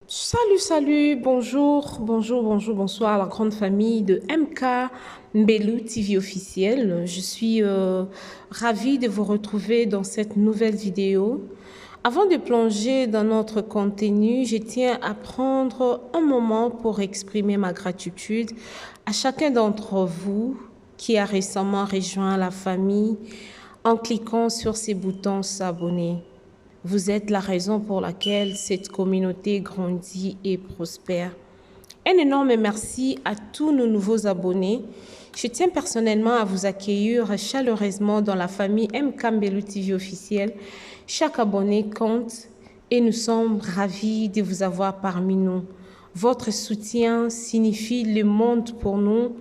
Salut, bonsoir la grande famille de MK Mbelu TV officiel. Je suis ravie de vous retrouver dans cette nouvelle vidéo. Avant de plonger dans notre contenu, je tiens à prendre un moment pour exprimer ma gratitude à chacun d'entre vous qui a récemment rejoint la famille en cliquant sur ces boutons s'abonner. Vous êtes la raison pour laquelle cette communauté grandit et prospère. Un énorme merci à tous nos nouveaux abonnés. Je tiens personnellement à vous accueillir chaleureusement dans la famille MK Mbelu TV officiel. Chaque abonné compte et nous sommes ravis de vous avoir parmi nous. Votre soutien signifie le monde pour nous.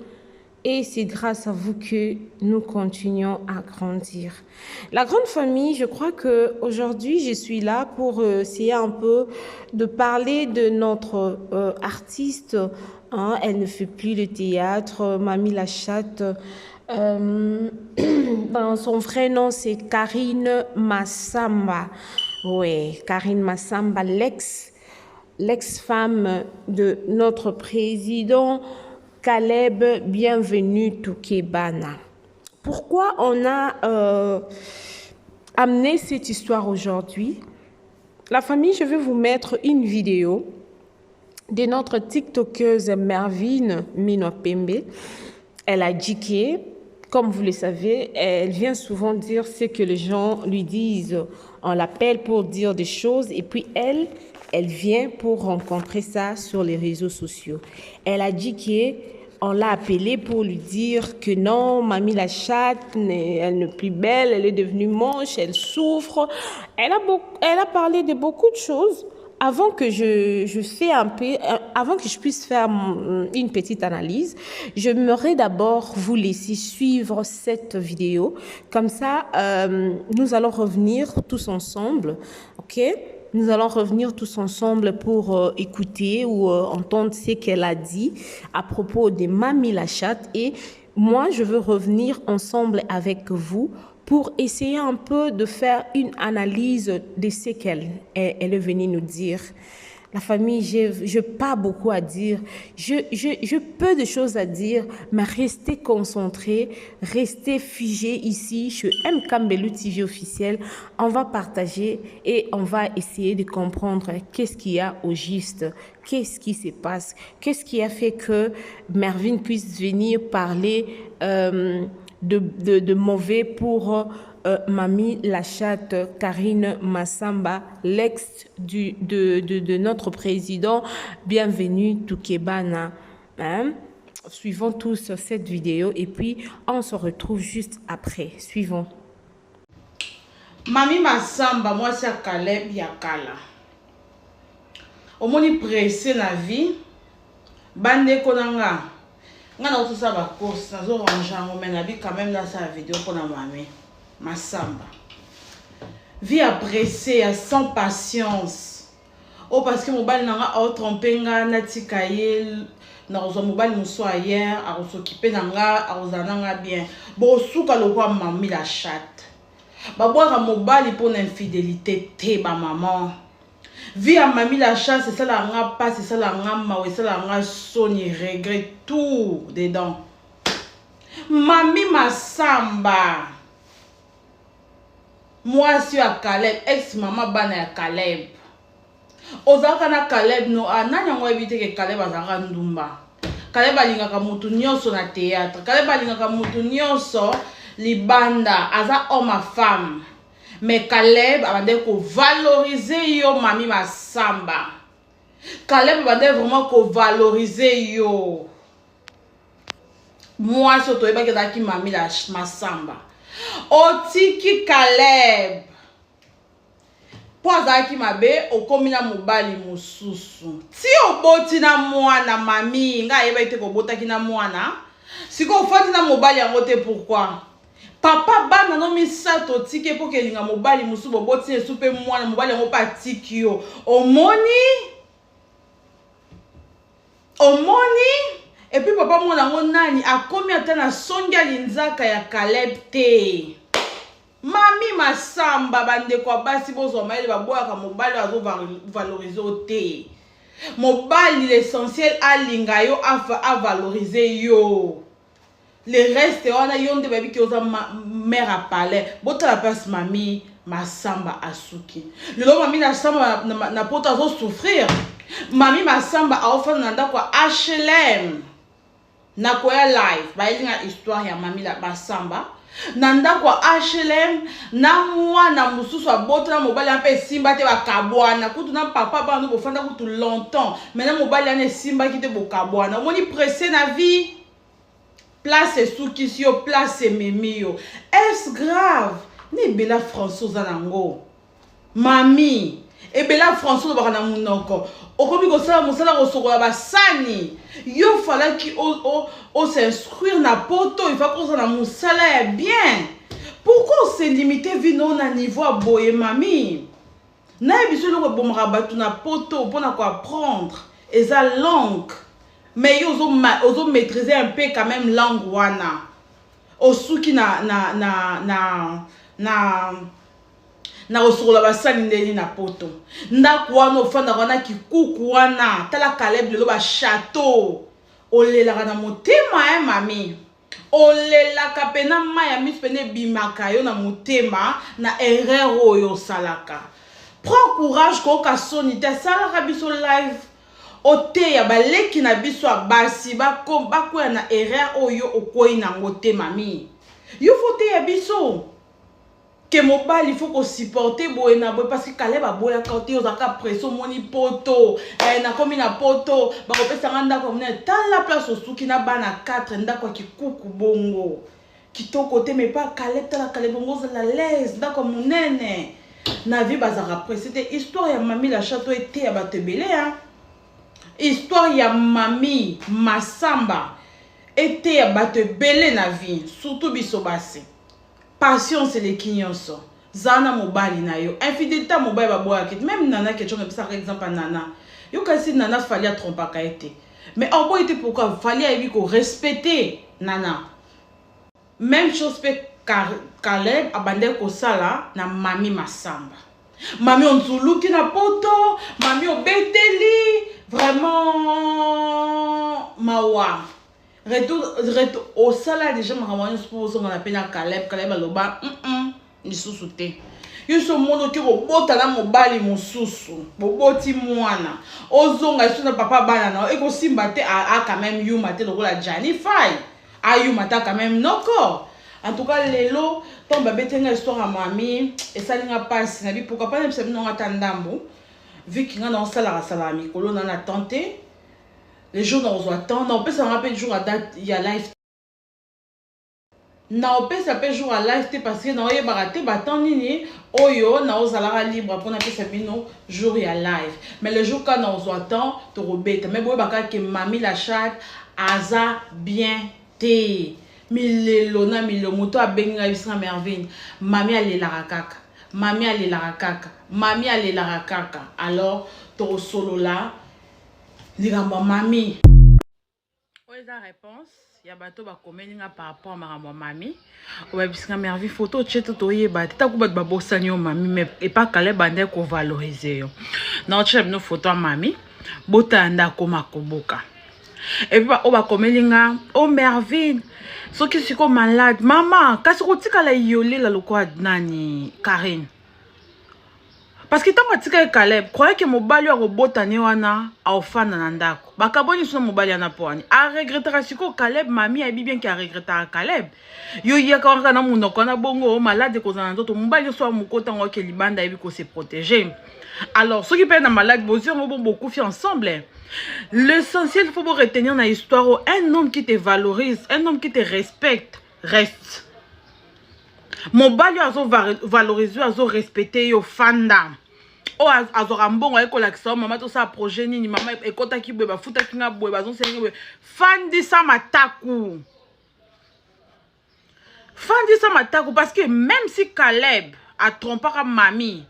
Et c'est grâce à vous que nous continuons à grandir. La grande famille, je crois qu'aujourd'hui, je suis là pour essayer un peu de parler de notre artiste. Hein. Elle ne fait plus le théâtre. Mamie la chatte. Son vrai nom, c'est Karine Massamba. Oui, Karine Massamba, l'ex-femme de notre président Caleb Bienvenue Toukebana. Pourquoi on a amené cette histoire aujourd'hui? La famille, je vais vous mettre une vidéo de notre TikTokeuse Mervyn Minopembe. Elle a dit que, comme vous le savez, elle vient souvent dire ce que les gens lui disent. On l'appelle pour dire des choses et puis elle vient pour rencontrer ça sur les réseaux sociaux. Elle a dit qu'on l'a appelée pour lui dire que non, mamie la chatte, elle n'est plus belle, elle est devenue moche, elle souffre. Elle a parlé de beaucoup de choses. Avant que avant que je puisse faire une petite analyse, j'aimerais d'abord vous laisser suivre cette vidéo. Comme ça, nous allons revenir tous ensemble, ok? Nous allons revenir tous ensemble pour écouter ou entendre ce qu'elle a dit à propos de Mamie la chatte. Et moi, je veux revenir ensemble avec vous pour essayer un peu de faire une analyse de ce qu'elle est venue nous dire. La famille, je n'ai pas beaucoup à dire. Je peu de choses à dire, mais restez concentrés, restez figés ici chez MK Mbelu TV officiel. On va partager et on va essayer de comprendre qu'est-ce qu'il y a au juste, qu'est-ce qui se passe, qu'est-ce qui a fait que Mervyn puisse venir parler de mauvais pour Mamie la chatte Karine Massamba, l'ex de notre président Bienvenue Toukebana. Hein? Suivons tous cette vidéo et puis on se retrouve juste après. Suivons. Mamie Massamba, moi c'est Caleb Yakala. Omoni pressé na vie, bande konanga. Nga na tout ça ba course, na zo rangeango mais na bi quand même dans sa vidéo pour na mamie Massamba. Vie à pressé, sans patience. Oh parce que mobile nanga au tromper nga na tikaye na ozo mobile muso hier a s'occuper nanga a ozananga bien. Bo souka lo kwa mamie la chatte. Ba boire mobile pour l'infidélité te ba maman. Vie à mamie la chatte, c'est ça la nga pas, c'est ça la nga ma, c'est ça la nga sonne, regrette tout dedans. Mamie Massamba. Moi, je suis à Caleb, ex-maman bana ya Caleb. Ozaka na Caleb no, nani yango éviter que Caleb azaka ndumba. Caleb alingaka mutu nyonso na théâtre. Caleb alingaka mutu nyonso libanda, aza homme à femme. Mais Caleb abande ko valoriser yo Mamie Massamba. Caleb abande vraiment ko valoriser yo. Moi, surtout, je suis Mamie la Massamba. Otiki Caleb po azalaki mabe okomina mobali mosusu ti oboti na mwana mami nga yeba ite kobotaki na mwana siko ofandi na mobali yango te pourquoi papa bana no misato tike po kelinga mobali mosusu boboti esu pe mwana mobali yango pa tiki yo omoni et puis papa mwana yango nani akomi ata na songi alinzaka ya Caleb te. Mamie Massamba bande kwa basi bozo maile baboaka mobali azo valoriser te. Mobali l'essentiel a linga yo a valoriser yo. Le reste on a yonde baby qui osa mère à palais. Bota la place mami Masamba Asuki. Le mami na samba na pota zo souffrir. Mami Masamba a offert nanda kwa HLM. Na kwa live ba ilinga histoire ya mami la Masamba. Nanda kwa HLM na mwana mususu abota na mobali ampe simba te bakabwana kutu na papa ba no bofanda kutu longtemps maintenant mobali ane simba ki te bokabwana moni pressé na vie place Suki si yo place Mimi yo est grave ni bela François nango mami e bela François ba na munoko okomi ko sala musala ko sokola basani yo fala ki o s'inscrire na poto il faut qu'on na musala bien pourquoi on s'est limité vino na niveau à boye mami na biso lo ko bomra batu na poto pour na ko apprendre eza langue mais yo ozo maîtriser un peu quand même langue wana osuki na osokola basani ndeni na poto ndako wana ofanda wana kikuku wana tala Caleb lelo ba château olelaka na motema mami olelaka pena maya miso pene bimaka yo na motema na erreur oyo salaka prends courage ko ka soni te salaka biso live oteya baleki na biso abasi bakoya na erreur oyo okoyi nango te mami yo faut teya biso que mobile il faut qu'on supporte boy na boy parce que Caleb a boya quand il ozaka pression moni poto na komi na poto ba ko pesa nganda ko mne tant la place osuki na bana 4 ndako kikuku bongo kitoko te mais pas Caleb ta la Caleb bongo za la l'aise ndako munene na vie bazaka pression c'était histoire ya mami la château était ya batebele hein histoire ya mami Masamba était ya batebele na vie surtout biso basi patience les kinyonso zana mobali na yo infidélité mobali ba boya kit même nana question comme ça par exemple nana yo kasi nana fallait tromper ka été mais en bon était pourquoi fallait lui ko respecter nana même chose fait Caleb abandé ko sala na mami Masamba mami on zuluki na poto mami obeteli vraiment mawa retour au salaire déjà maramani pour son appel à Caleb aloba ni sousouté yo so mono ki bobota na mobali mosusu boboti mwana ozonga suna papa bana na eko simba te a quand même yuma te lokola Jani Fai a yuma ta quand même noko en tout cas lelo tomba betenga histoire à mami et ça linga passe na bi pourquoi pas même ça non atandambo vu qu'il na sala salami kolo na tenté les jours dans on attend non peut ça rappelle jour à date il y a live non peut ça peut jour à live parce que non y baraté batant nini oyo na ozala libre pour na peut ça bino jour il y a live mais le jour quand on attend to robeta mais boy baka que mami la chat aza bien té milelo na milo moto a benga bisanga merveille mami ale la rakaka mami ale la rakaka mami ale la rakaka alors to solo là Ligamba mami. Oye la réponse, ya bato ba komeninga par rapport à ma mami. Oye bisika merveille photo cheto toye ba tata ku ba bosani yo mami mais et pas Caleb bande ko valoriser yo. Na chef no photo mami, bota nda ko makoboka. Et puis ba komeninga oh merveille. Soki siko malade maman, kasi ko tika la yolé la lokwa nani Karine. Parce que tant que Caleb croyait que mobali a robotane wana a ofana na ndako bakaboni so mobali ana poani a regrettera siko Caleb mami a bien qui a regrettera Caleb yo yaka wana na munoko na bongo malade ko zana ndoto mobali so mukota ngoke libanda ebi ko se protéger alors ceux qui payent na malade bozi on bon beaucoup fait ensemble l'essentiel faut retenir dans l'histoire un homme qui te valorise un homme qui te respecte reste mobali azo valoriser azo respecter yo fanda o azo rambongo eko la kisa mama to sa projet nini mama ekota ki bwe ba futa kinga bwe bazon sengi bwe fandi sa mataku parce que même si Caleb a trompé mami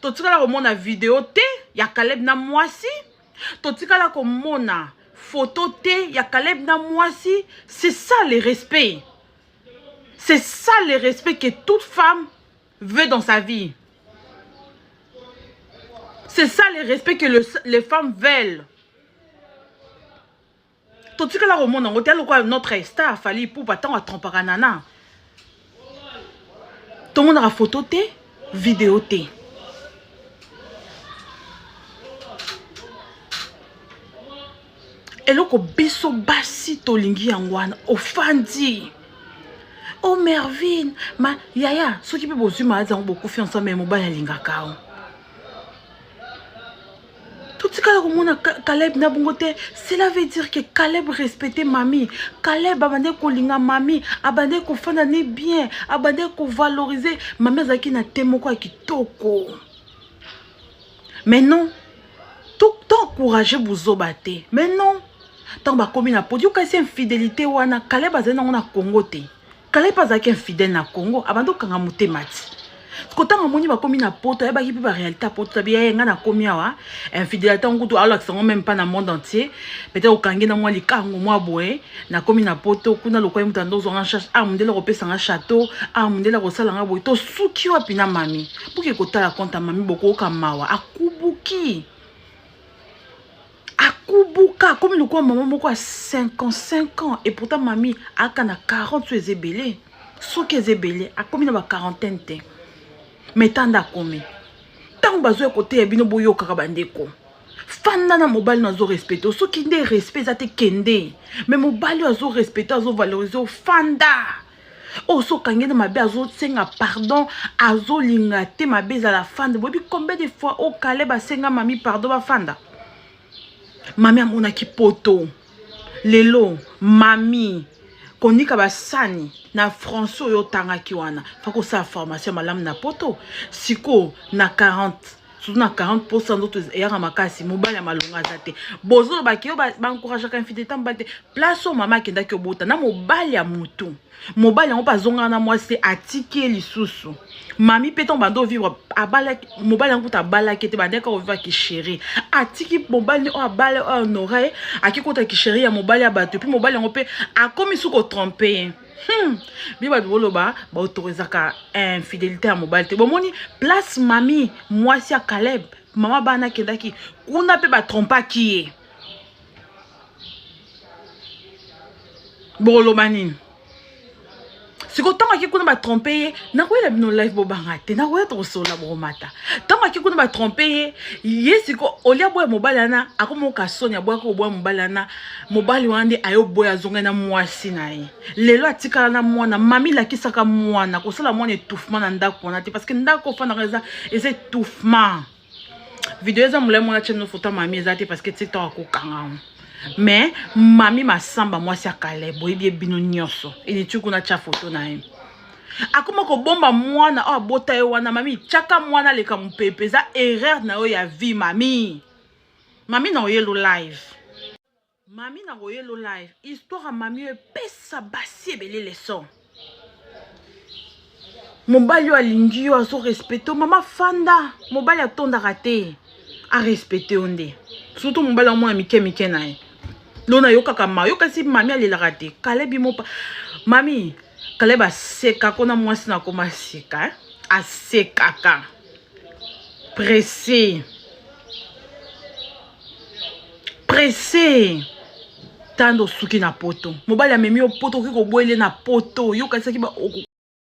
to tika la komona vidéo te ya Caleb na mwasi to tika la komona photo te ya Caleb na mwasi c'est ça le respect. C'est ça le respect que toute femme veut dans sa vie. C'est ça le respect que les femmes veulent totika la romona ngote aloko notre star fali pour battant à trompaka nana tout le monde a photo te vidéo te eloko biso basi tolingi yangwana ofandi oh Mervyn ma yaya soki pe bozuma azango bokufi ensemble mobile alingaka o totikala komona Caleb na bongo te cela veut dire que Caleb respectait mamie Caleb abande kolinga mamie abande kofanda ne bien abande ko valoriser mamie azaki na temoko ya kitoko mais non tout encourager bozoba te mais non tant ba komi na podi okasi infidélité wana Caleb azali nango na Congo te Caleb azaki infidèle na Congo abande okanga motema ti kotanga moni bakomi na poto ya baki pe ba réalité poto tabi ya nga na komi awa infidélité ngutu ala sango même pas na monde entier peut-être okangi na moi likango moi boye na komi na poto kuna lokoyi mutando zo nga charge mundela ko pesa nga château mundela ko sala nga boye to suki wapi na mami buki kotala konta mami boko kamawa akubuki akubuka comme le quoi maman moko a 55 ans et pourtant mamie aka na 40 ans ezebele soki ezebele akomi na ba quarantaine te mais tanda komi tant bazo côté ya bino boyo kaka bandeko fanda na mobile nazo respecter soki nde respect za te kende mais mobile azo respecter azo valoriser fanda oh so kangena mabe azo senga pardon azo linga te mabe za la fanda bobi combien de fois au Caleb senga mami pardon ba fanda mami amona ki poto lelo mami konika basani na François yo tanga ki wana fako sa formation malam na poto siko na 40 surtout na 40% d'autres yaka makasi mobile ya malonga zate bozo ba ki yo ba encourager ka infidélité mbate place au mama kenda ki obota na mobile ya mutu mobile on pas zonga na moi c'est atiki lisusu mami peton bando vivre abala mobile en kuta bala kete bande ka vivre ki chéri atiki mobile o abala o honoré akikota ki chéri ya mobile ya bato puis mobile on peut akomi suko tromper biba boloba ba autoriser ka infidélité à mobile te bomoni place mami moi si à Caleb mama bana kendaki kuna pe ba trompa ki boloba nini siko tanga ki kuna ba tromper na ko la bino live bo bangate na ko ya to sola bo mata tanga ki kuna ba tromper ye siko olia boya mobile na akomo ka sonya boya ko boya mobile na mobile wande ayo boya zonga na mwasi na ye lelo atikala na mwana mami la kisaka mwana ko sala mwana étouffement na ndako na te parce que ndako fa na reza et c'est étouffement vidéo za mule mwana cheno photo mami ezate parce que TikTok ko kanga mais mami masamba moi si akale boyebi bino nyonso ini tukuna cha photo na ye akoma ko bomba mwana o abota ye wana mami chaka mwana leka mpepe za erreur na yo ya vie mami na oyelo live mami na oyelo live histoire mami pesa basi ebele leçon mobali yo alingi yo azo respecter mama fanda mobali atondaka te a respecter onde surtout mobali mwana mike na ye lona yo kaka ma yo kasi mami alelaka te Caleb mopa mami Caleb aseka kona mwasi na koma seka asekaka pressé tando suki na poto mobali amemi yo poto ki ko boele na poto yo kasi ki ba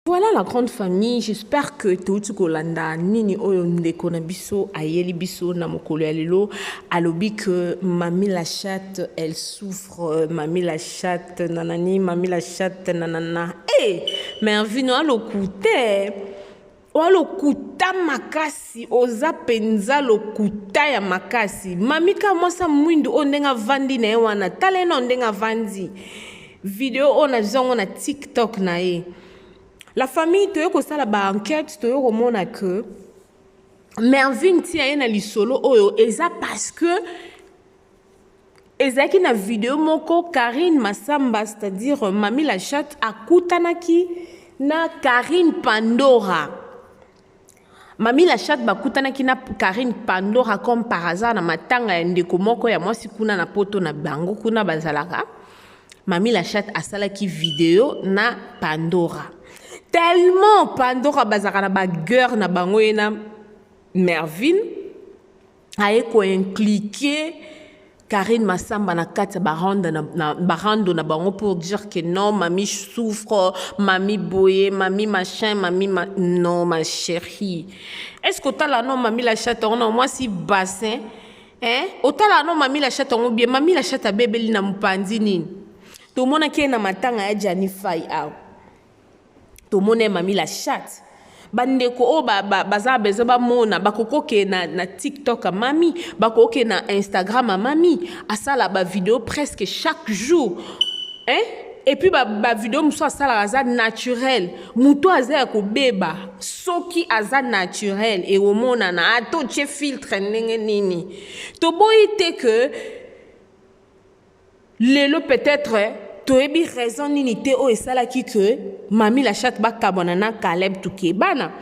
Voilà la grande famille, j'espère que tout kolanda nini oyo ndeko na biso ayeli biso na mokolo ya lelo alobi que Mamie la chatte elle souffre Mamie la chatte nanani Mamie la chatte nanana Mervyn alokuta makasi oza penza lokuta ya makasi mami ka mosa mwindu ondenga vandi na wana tale no ndenga vandi video ona zongo na TikTok na ye. La famille toyo ko sala ba enquête toyo ko mona que Mervyn tia na lisolo oyo eza parce que ezaki na vidéo moko Karine Masamba c'est-à-dire Mamie la chatte akutanaki na Karine Pandora. Mamie la chatte bakutanaki na Karine Pandora comme par hasard na matanga ya ndeko moko ya mwasi kuna na poto na bango kuna bazalaka. Mamie la chatte asalaki vidéo na Pandora. Tellement Pandora bazaka na ba gueur na bango na Mervyn aye ko impliqué Karine Massamba na kati barando na bango pour dire que non, mamie souffre, mamie boye, mamie machin, non ma chérie. Est-ce que t'as la non mamie la chatte on moi si bassin hein? Autant la non mamie la chatte on bien mamie la chatte bébé li na mpandi nini. To mona ke na matanga ya Janify aw. To mona mamie la chatte. Bandeko o baza bezo ba mona bakokoke na TikTok a mami bakokoke na Instagram a mami asala ba vidéo presque chaque jour hein et puis ba vidéo muso asala aza naturel muto aza ko beba soki aza naturel et o mona na ato che filtre ndenge nini to boyite que lelo peut-être toyebi raison nini te o esala ki que mami la chatte ba kabonana Caleb Tukebana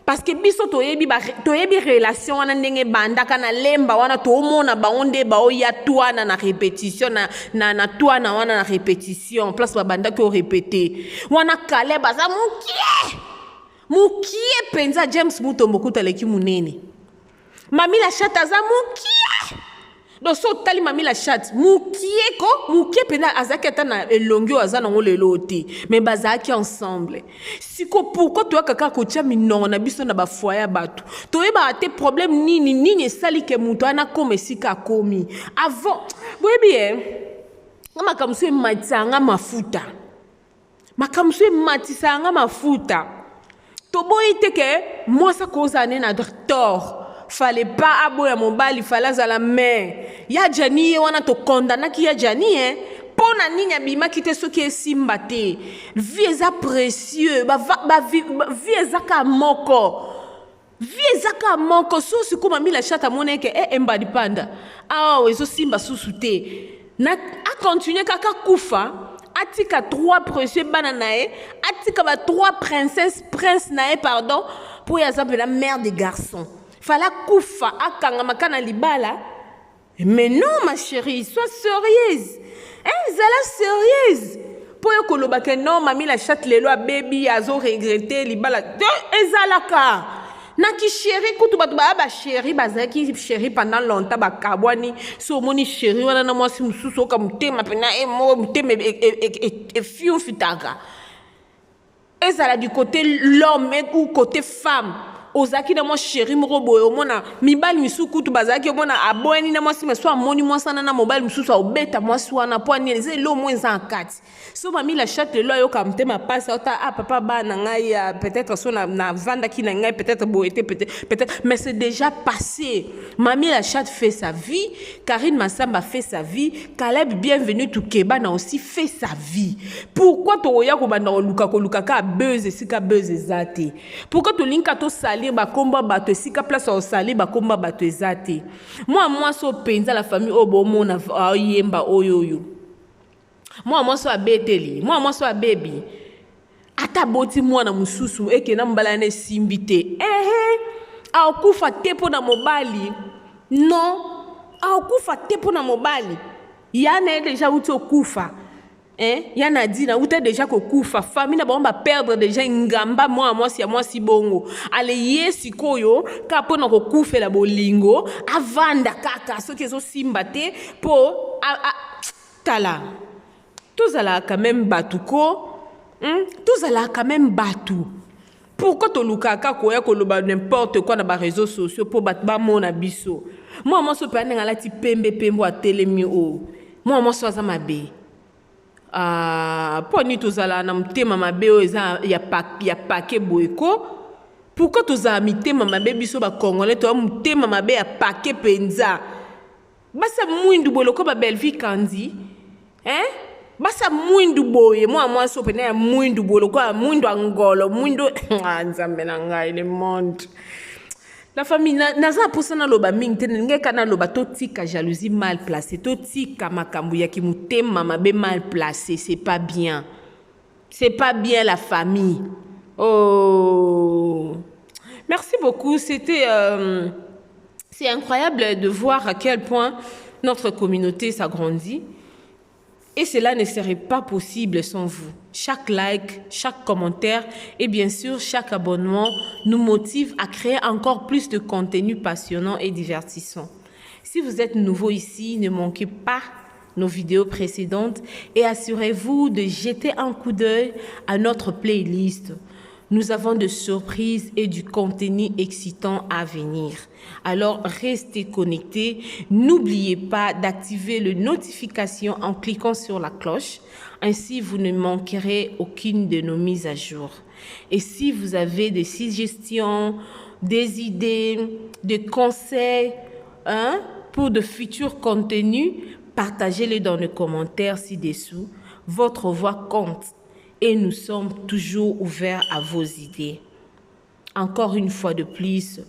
parce que biso toyebi relation wana ndenge banda kana lemba wana to mona ba onde ba o ya twana na répétition na twana wana na répétition place ba banda ko répéter wana Caleb aza mukie penza James Mutombo kutaleki munene mami la chatte aza mukie. Donc, so tali mami la chatte, mukie pena azaketa na elongio azana ngole loti, mais bazaki ensemble. Siko pourquoi toi kaka kocha minongo na biso na ba foyer batu. Toi ba te problème nini sali ke muto ana comme sika komi. Avant, oui bien. Makamsu matanga mafuta. Makamsu matisanga mafuta. Toboite ke moi ça cause ane na tort. Fallait pas aboya mobali fallait à la main ya jani wana to condamna ki ya jani hein pona nini abima kite soki esimba te vie eza précieux vie ezaka moko so sikuma mila chata moneke embadi panda ezo simba susu te na a continuer kaka kufa atika 3 précieux bana nae atika ba 3 prince nae pardon pour exemple la mère des garçons. Fala kufa akanga makana libala. Mais non ma chérie, sois sérieuse. Hein, zala sérieuse. Pour yo koloba ke non mami la chatte lelo a baby azo regretter libala. Ezalaka. Na ki chérie kutu batu ba chérie bazaki chérie pendant longtemps ba kabwani so moni chérie wana na mwasi mususu ka mutema pena mo mutema e fiu fitaka. Ezala du côté l'homme ou côté femme. Ozaki na mo chéri moko boye omona mibali misuku tu bazaki omona aboyani na mwasi meso amoni mwasana na mobali misusu obeta mwasi wana po ani eze lo mwenza nkati so mami la chatte lo yo ka mtema pasa ota papa ba na ngai peut-être so na vanda ki na ngai peut-être boyete peut-être mais c'est déjà passé. Mami la chatte fait sa vie, Karine Massamba fait sa vie, Caleb Bienvenu Tukebana aussi fait sa vie. Pourquoi to ya ko banda luka ka buzz sika buzz ezate? Pourquoi to linka to salir ba komba bato sika place au salir ba komba bato ezate? Moi so penza la famille obomo na yemba oyoyo. Moi so abeteli, moi so abebi. Ata boti mwana mususu eke na mbala ne simbite. Akufa tepo na mobali. Non, akufa tepo na mobali. Yana déjà uti okufa. Yana dina uti déjà kokufa. Famille na ba perdre déjà ngamba moi si bongo. Ale yesi koyo kapo na kokufa la bolingo avanda kaka soki ezo simbate po tala. Tous ala quand même batuko. Tous ala quand même batu. Pourquoi to lukaka koya koloba n'importe quoi na ba réseaux sociaux pour batba mon abiso. Moi so pe nga lati pembe a telemi o. Moi so za mabe. Po ni to zala na mtema mabe o eza ya paquet boyko. Pourquoi to za mitema mabe biso ba congolais to mtema mabe ya paquet penza. Basa mwindu boloko ba belle vie kandi. Basa mwindu boye moi so pena ya mwindu bolo kwa mwindu angolo mwindu nzambe na ngai le monde la famille naza posana loba mingi tene ngeka na loba totika jalousie mal placée totika makambu ya kimutema mabe mal placé, c'est pas bien la famille. Oh merci beaucoup, c'était c'est incroyable de voir à quel point notre communauté s'agrandit. Et cela ne serait pas possible sans vous. Chaque like, chaque commentaire et bien sûr chaque abonnement nous motive à créer encore plus de contenu passionnant et divertissant. Si vous êtes nouveau ici, ne manquez pas nos vidéos précédentes et assurez-vous de jeter un coup d'œil à notre playlist. Nous avons de surprises et du contenu excitant à venir. Alors, restez connectés. N'oubliez pas d'activer les notifications en cliquant sur la cloche. Ainsi, vous ne manquerez aucune de nos mises à jour. Et si vous avez des suggestions, des idées, des conseils pour de futurs contenus, partagez-les dans les commentaires ci-dessous. Votre voix compte. Et nous sommes toujours ouverts à vos idées. Encore une fois de plus,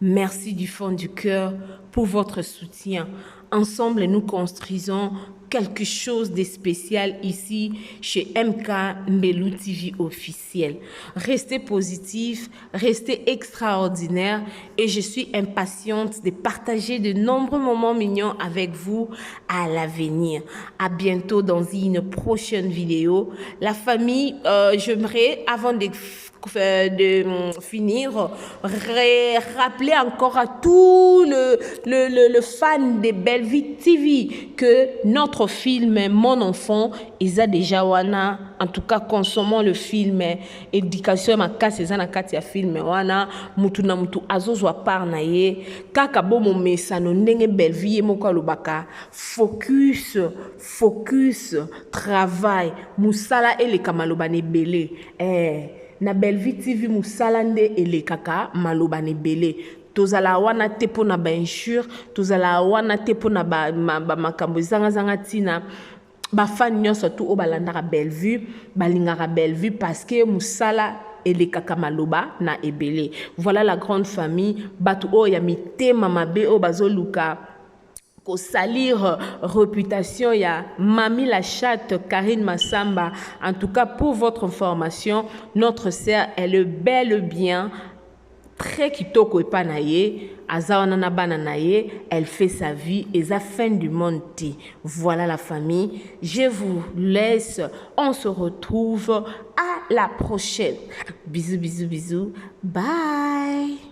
merci du fond du cœur pour votre soutien. Ensemble, nous construisons quelque chose de spécial ici chez MK Mbelou TV officiel. Restez positifs, restez extraordinaires et je suis impatiente de partager de nombreux moments mignons avec vous à l'avenir. À bientôt dans une prochaine vidéo. La famille, j'aimerais avant de finir, rappeler encore à tout le fan de Bellevue TV que notre film Mon enfant ils a déjà wana. En tout cas, consommons le film éducation makasi ezana kati ya film wana mutu na mutu azozwa par na ye kaka bomo mesano ndenge Bellevue moko alobaka focus travail musala eleka maloba nebele na Bellevue TV musala nde elekaka maloba nebele. Tozala wana te po na ba insure, tozala wana te po na ba makambo zanga tina ba fan nyonso tu o balandaka Bellevue balingaka Bellevue parce que musala elekaka maloba na ebele. Voilà la grande famille batu o ya mitema mabe o bazoluka ko salir réputation ya Mami la chatte Karine Massamba. En tout cas, pour votre information, notre sœur elle est bel et bien très kitoko epanaye azawana na bana naye, elle fait sa vie et sa fin du monde. Voilà la famille, je vous laisse, on se retrouve à la prochaine. Bisous, bye.